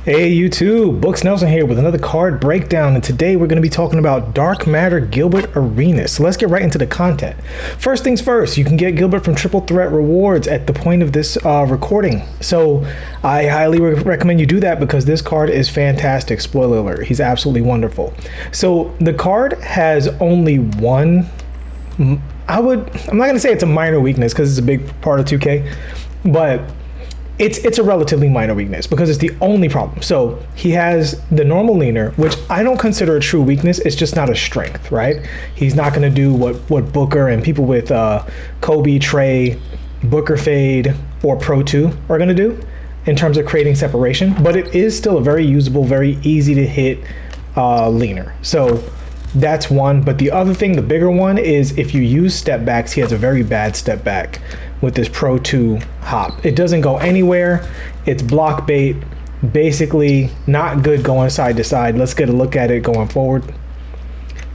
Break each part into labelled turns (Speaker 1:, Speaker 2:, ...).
Speaker 1: Hey YouTube, Books Nelson here with another card breakdown, and today we're going to be talking about Dark Matter Gilbert Arenas. So let's get right into the content. First things first, you can get Gilbert from Triple Threat Rewards at the point of this recording. So I highly recommend you do that because this card is fantastic. Spoiler alert, he's absolutely wonderful. So the card has only one, I'm not going to say it's a minor weakness because it's a big part of 2K, but it's a relatively minor weakness because it's the only problem. So he has the normal leaner, which I don't consider a true weakness. It's just not a strength, right? He's not going to do what Booker and people with Kobe, Trey, Booker Fade, or Pro 2 are going to do in terms of creating separation. But it is still a very usable, very easy to hit leaner. So that's one. But the other thing, the bigger one, is if you use step backs, he has a very bad step back with this Pro 2 hop. It doesn't go anywhere. It's block bait. Basically not good going side to side. Let's get a look at it going forward.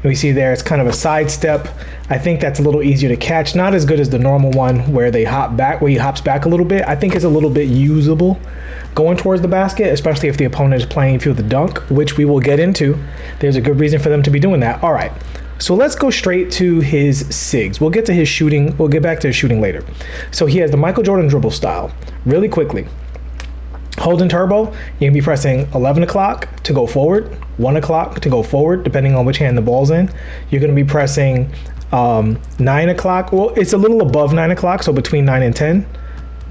Speaker 1: We see there it's kind of a side step. I think that's a little easier to catch. Not as good as the normal one where they hop back, where he hops back a little bit. I think it's a little bit usable going towards the basket, especially if the opponent is playing through the dunk, which we will get into. There's a good reason for them to be doing that. All right. So let's go straight to his SIGs. We'll get to his shooting. We'll get back to his shooting later. So he has the Michael Jordan dribble style. Really quickly. Holding turbo, you can be pressing 11 o'clock to go forward, 1 o'clock to go forward, depending on which hand the ball's in. You're going to be pressing 9 o'clock. Well, it's a little above 9 o'clock, so between 9 and 10.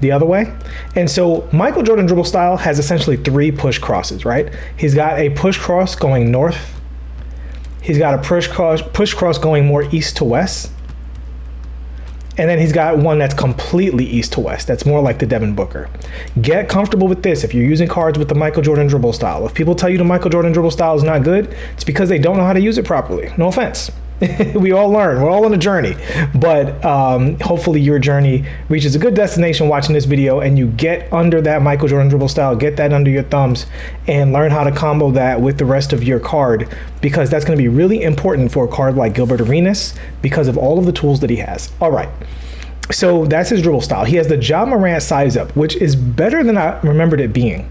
Speaker 1: The other way. And so Michael Jordan dribble style has essentially 3 push crosses, right? He's got a push cross going north. He's got a push cross going more east to west. And then he's got one that's completely east to west. That's more like the Devin Booker. Get comfortable with this if you're using cards with the Michael Jordan dribble style. If people tell you the Michael Jordan dribble style is not good, it's because they don't know how to use it properly. No offense. We all learn. We're all on a journey. But hopefully your journey reaches a good destination watching this video and you get under that Michael Jordan dribble style, get that under your thumbs, and learn how to combo that with the rest of your card, because that's going to be really important for a card like Gilbert Arenas because of all of the tools that he has. All right. So that's his dribble style. He has the Ja Morant size up, which is better than I remembered it being.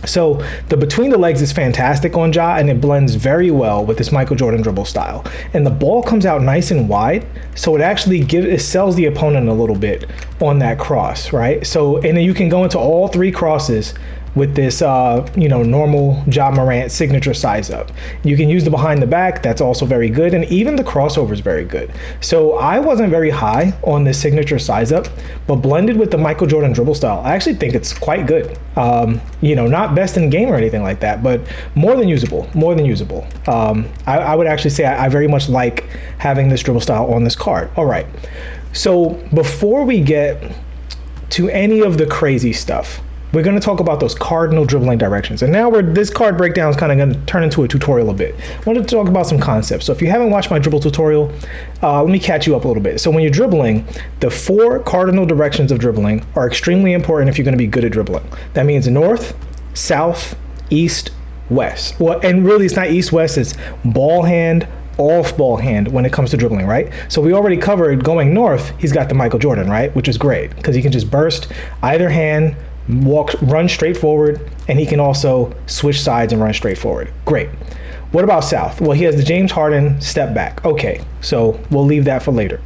Speaker 1: So the between the legs is fantastic on Ja, and it blends very well with this Michael Jordan dribble style. And the ball comes out nice and wide, so it actually sells the opponent a little bit on that cross, right? So, and then you can go into all 3 crosses with this, normal Ja Morant signature size up. You can use the behind the back. That's also very good. And even the crossover is very good. So I wasn't very high on this signature size up, but blended with the Michael Jordan dribble style, I actually think it's quite good. Not best in the game or anything like that, but more than usable, I would actually say I very much like having this dribble style on this card. All right. So before we get to any of the crazy stuff, we're going to talk about those cardinal dribbling directions. And now this card breakdown is kind of going to turn into a tutorial a bit. I wanted to talk about some concepts. So if you haven't watched my dribble tutorial, let me catch you up a little bit. So when you're dribbling, the 4 cardinal directions of dribbling are extremely important if you're going to be good at dribbling. That means north, south, east, west. Well, and really it's not east-west, it's ball hand, off ball hand when it comes to dribbling, right? So we already covered going north, he's got the Michael Jordan, right? Which is great because he can just burst either hand, run straight forward, and he can also switch sides and run straight forward. Great. What about south? Well, he has the James Harden step back. Okay, so we'll leave that for later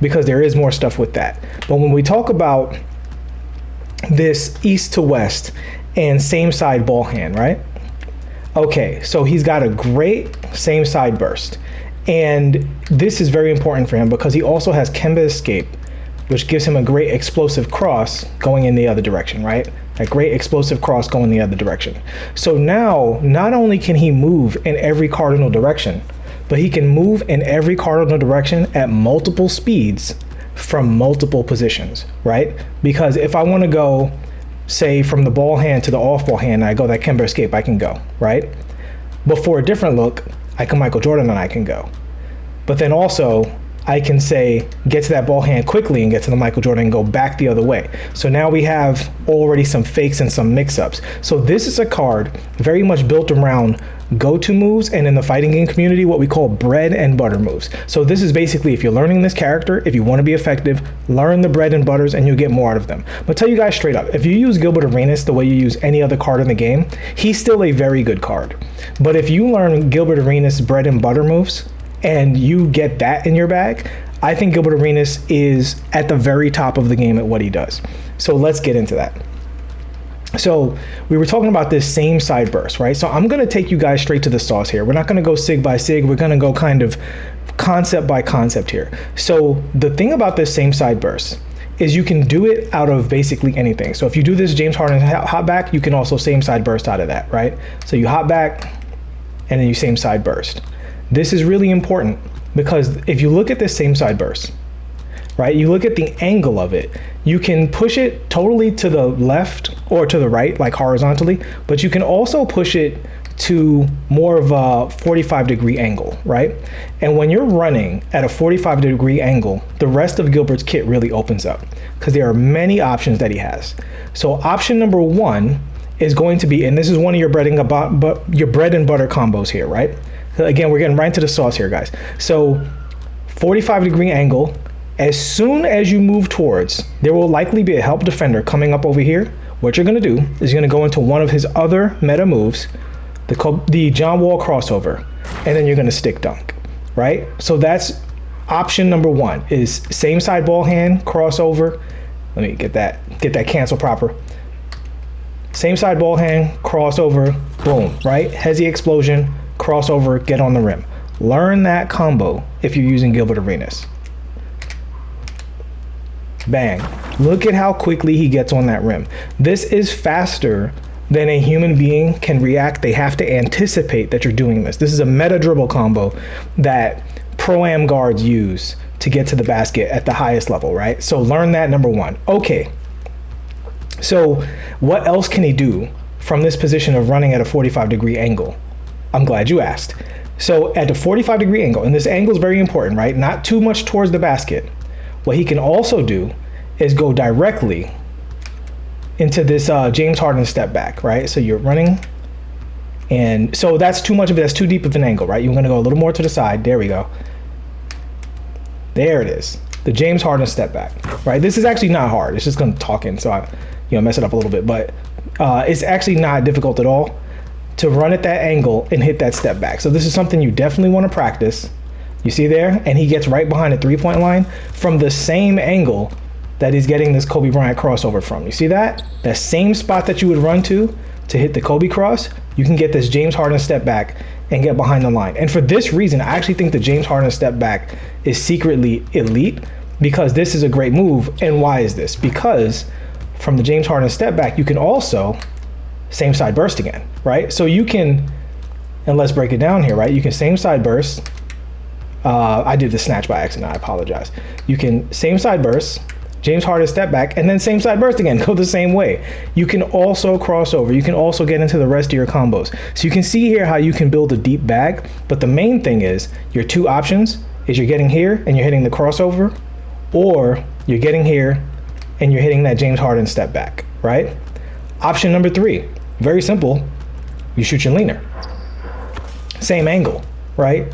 Speaker 1: because there is more stuff with that. But when we talk about this east to west and same side ball hand, right? Okay, so he's got a great same side burst. And this is very important for him because he also has Kemba escape, which gives him a great explosive cross going in the other direction, right? A great explosive cross going the other direction. So now, not only can he move in every cardinal direction, but he can move in every cardinal direction at multiple speeds from multiple positions, right? Because if I want to go, say, from the ball hand to the off ball hand, and I go that Kemba escape, I can go, right? But for a different look, I can Michael Jordan and I can go. But then also, I can say get to that ball hand quickly and get to the Michael Jordan and go back the other way. So now we have already some fakes and some mix-ups. So this is a card very much built around go-to moves, and in the fighting game community, what we call bread and butter moves. So this is basically, if you're learning this character, if you want to be effective, learn the bread and butters and you'll get more out of them. But tell you guys straight up, if you use Gilbert Arenas the way you use any other card in the game, he's still a very good card. But if you learn Gilbert Arenas bread and butter moves and you get that in your bag, I think Gilbert Arenas is at the very top of the game at what he does. So let's get into that. So we were talking about this same side burst, right? So I'm going to take you guys straight to the sauce here. We're not going to go sig by sig. We're going to go kind of concept by concept here. So the thing about this same side burst is you can do it out of basically anything. So if you do this James Harden hop back, you can also same side burst out of that, right? So you hop back and then you same side burst. This is really important because if you look at this same side burst, right, you look at the angle of it, you can push it totally to the left or to the right, like horizontally, but you can also push it to more of a 45-degree angle, right? And when you're running at a 45-degree angle, the rest of Gilbert's kit really opens up because there are many options that he has. So option number one is going to be, and this is one of your bread and butter combos here, right? Again, we're getting right into the sauce here, guys. So 45-degree angle. As soon as you move towards, there will likely be a help defender coming up over here. What you're going to do is you're going to go into one of his other meta moves, the John Wall crossover, and then you're going to stick dunk, right? So that's option number one, is same side ball hand crossover. Let me get that cancel proper. Same side ball hand crossover, boom, right? Hezzy explosion, crossover, get on the rim. Learn that combo if you're using Gilbert Arenas. Bang. Look at how quickly he gets on that rim. This is faster than a human being can react. They have to anticipate that you're doing this. This is a meta dribble combo that pro-am guards use to get to the basket at the highest level, right? So learn that, number one. Okay. So what else can he do from this position of running at a 45-degree angle? I'm glad you asked. So at the 45-degree angle, and this angle is very important, right? Not too much towards the basket. What he can also do is go directly into this James Harden step back, right? So you're running, and so that's too much of it. That's too deep of an angle, right? You're going to go a little more to the side. There we go. There it is. The James Harden step back, right? This is actually not hard. It's just going to talk in, so I, mess it up a little bit, but it's actually not difficult at all to run at that angle and hit that step back. So this is something you definitely want to practice. You see there? And he gets right behind the three-point line from the same angle that he's getting this Kobe Bryant crossover from. You see that? That same spot that you would run to hit the Kobe cross, you can get this James Harden step back and get behind the line. And for this reason, I actually think the James Harden step back is secretly elite because this is a great move. And why is this? Because from the James Harden step back, you can also same side burst again, right? So you can, and let's break it down here, right? You can same side burst. I did the snatch by accident, I apologize. You can same side burst, James Harden step back, and then same side burst again, go the same way. You can also cross over. You can also get into the rest of your combos. So you can see here how you can build a deep bag, but the main thing is your two options is you're getting here and you're hitting the crossover, or you're getting here and you're hitting that James Harden step back, right? Option number three, very simple, you shoot your leaner. Same angle, right?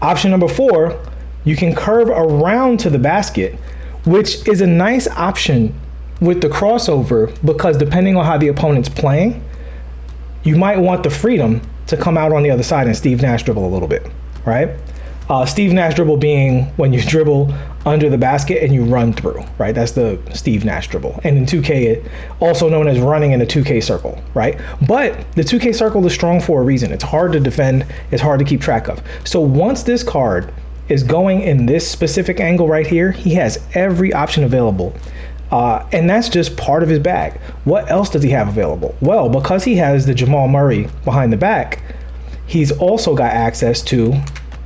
Speaker 1: Option number four, you can curve around to the basket, which is a nice option with the crossover because depending on how the opponent's playing, you might want the freedom to come out on the other side and Steve Nash dribble a little bit, right? Steve Nash dribble being when you dribble under the basket and you run through, right? That's the Steve Nash dribble. And in 2K, it also known as running in a 2K circle, right? But the 2K circle is strong for a reason. It's hard to defend. It's hard to keep track of. So once this card is going in this specific angle right here, he has every option available. And that's just part of his bag. What else does he have available? Well, because he has the Jamal Murray behind the back, he's also got access to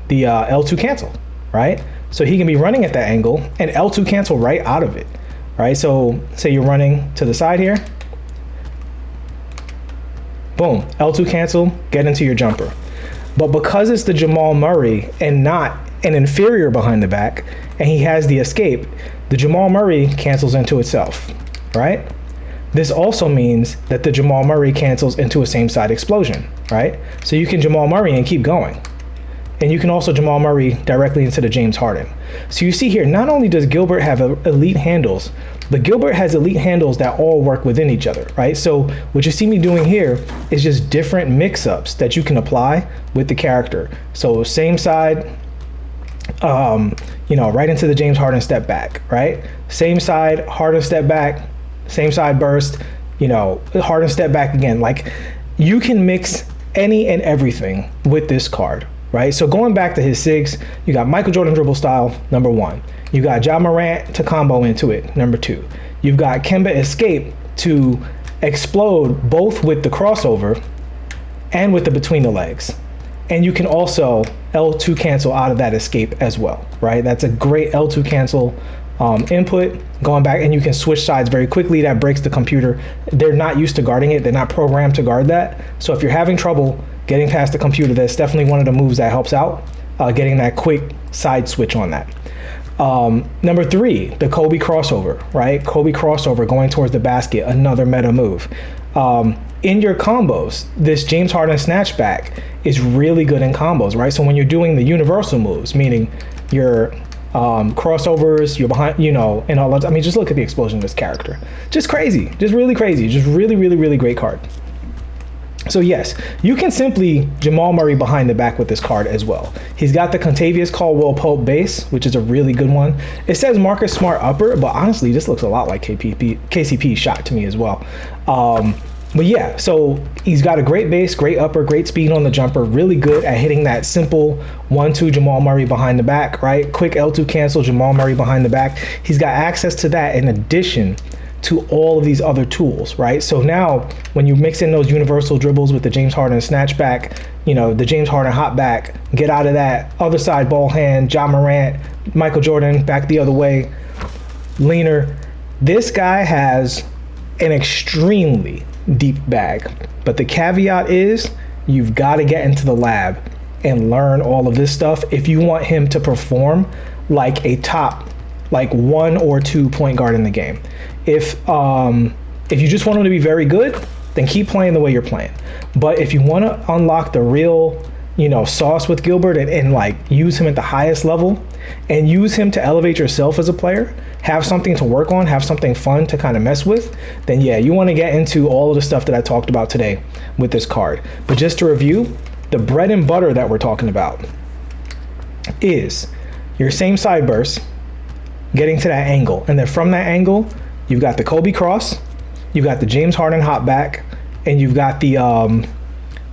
Speaker 1: the L2 cancel, right? So he can be running at that angle and L2 cancel right out of it, right? So say you're running to the side here, boom, L2 cancel, get into your jumper. But because it's the Jamal Murray and not an inferior behind the back, and he has the escape, the Jamal Murray cancels into itself, right? This also means that the Jamal Murray cancels into a same side explosion, right? So you can Jamal Murray and keep going. And you can also Jamal Murray directly into the James Harden. So you see here, not only does Gilbert have elite handles, but Gilbert has elite handles that all work within each other, right? So what you see me doing here is just different mix-ups that you can apply with the character. So same side, right into the James Harden step back, right? Same side, Harden step back, same side burst, Harden step back again. Like, you can mix any and everything with this card, right? So going back to his SIGs, you got Michael Jordan dribble style, number 1. You got Ja Morant to combo into it, number 2. You've got Kemba escape to explode both with the crossover and with the between the legs. And you can also L2 cancel out of that escape as well, right? That's a great L2 cancel input going back, and you can switch sides very quickly. That breaks the computer. They're not used to guarding it. They're not programmed to guard that. So if you're having trouble getting past the computer, that's definitely one of the moves that helps out, getting that quick side switch on that. Number 3, the Kobe crossover, right? Kobe crossover going towards the basket, another meta move. In your combos, this James Harden snatchback is really good in combos, right? So when you're doing the universal moves, meaning your crossovers, you're behind, and all that. I mean, just look at the explosion of this character. Just crazy, just really crazy, just really, really, really great card. So yes, you can simply Jamal Murray behind the back with this card as well. He's got the Contavious Caldwell Pope base, which is a really good one. It says Marcus Smart upper, but honestly, this looks a lot like KCP shot to me as well. But yeah, so he's got a great base, great upper, great speed on the jumper, really good at hitting that simple 1-2 Jamal Murray behind the back, right? Quick L2 cancel, Jamal Murray behind the back. He's got access to that in addition to all of these other tools, right? So now when you mix in those universal dribbles with the James Harden snatchback, the James Harden hop back, get out of that other side ball hand, Ja Morant, Michael Jordan back the other way, leaner. This guy has an extremely deep bag, but the caveat is you've got to get into the lab and learn all of this stuff if you want him to perform like a top 1 or 2 point guard in the game. If you just want him to be very good, then keep playing the way you're playing. But if you want to unlock the real sauce with Gilbert and use him at the highest level and use him to elevate yourself as a player, have something to work on, have something fun to kind of mess with, then yeah, you want to get into all of the stuff that I talked about today with this card. But just to review, the bread and butter that we're talking about is your same side burst, getting to that angle, and then from that angle, you've got the Kobe cross, you've got the James Harden hop back, and you've got the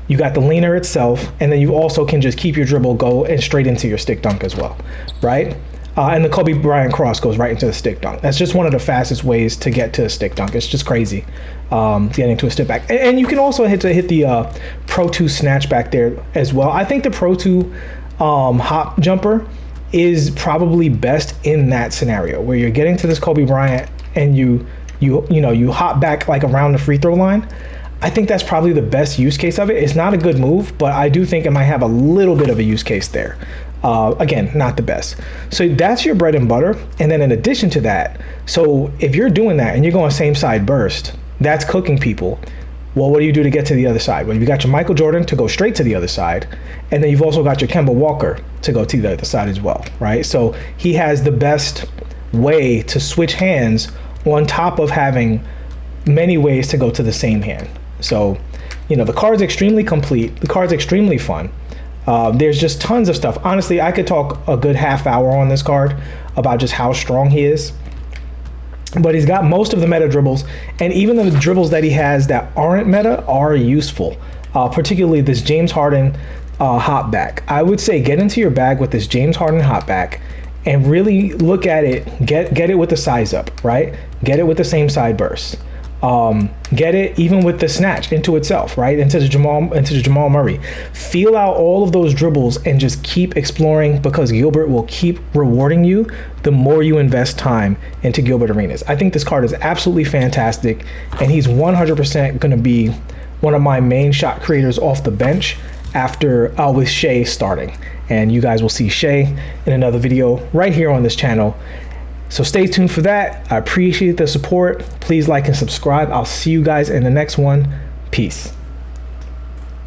Speaker 1: leaner itself, and then you also can just keep your dribble go and straight into your stick dunk as well, right? And the Kobe Bryant cross goes right into the stick dunk. That's just one of the fastest ways to get to a stick dunk. It's just crazy getting to a step back. And you can also hit the Pro 2 snatch back there as well. I think the Pro 2 hop jumper is probably best in that scenario where you're getting to this Kobe Bryant and you hop back around the free throw line. I think that's probably the best use case of it. It's not a good move, but I do think it might have a little bit of a use case there. Again, not the best. So that's your bread and butter. And then in addition to that, so if you're doing that and you're going same side burst, that's cooking people. Well, what do you do to get to the other side? Well, you got your Michael Jordan to go straight to the other side, and then you've also got your Kemba Walker to go to the other side as well, right? So he has the best way to switch hands on top of having many ways to go to the same hand. So, the card's extremely complete. The card's extremely fun. There's just tons of stuff. Honestly, I could talk a good half hour on this card about just how strong he is. But he's got most of the meta dribbles, and even the dribbles that he has that aren't meta are useful, particularly this James Harden hop back. I would say get into your bag with this James Harden hop back and really look at it, get it with the size up, right? Get it with the same side burst. Get it even with the snatch into itself, right? Into the Jamal Murray. Feel out all of those dribbles and just keep exploring, because Gilbert will keep rewarding you the more you invest time into Gilbert Arenas. I think this card is absolutely fantastic, and he's 100% going to be one of my main shot creators off the bench after with Shay starting. And you guys will see Shay in another video right here on this channel. So stay tuned for that. I appreciate the support. Please like and subscribe. I'll see you guys in the next one. Peace.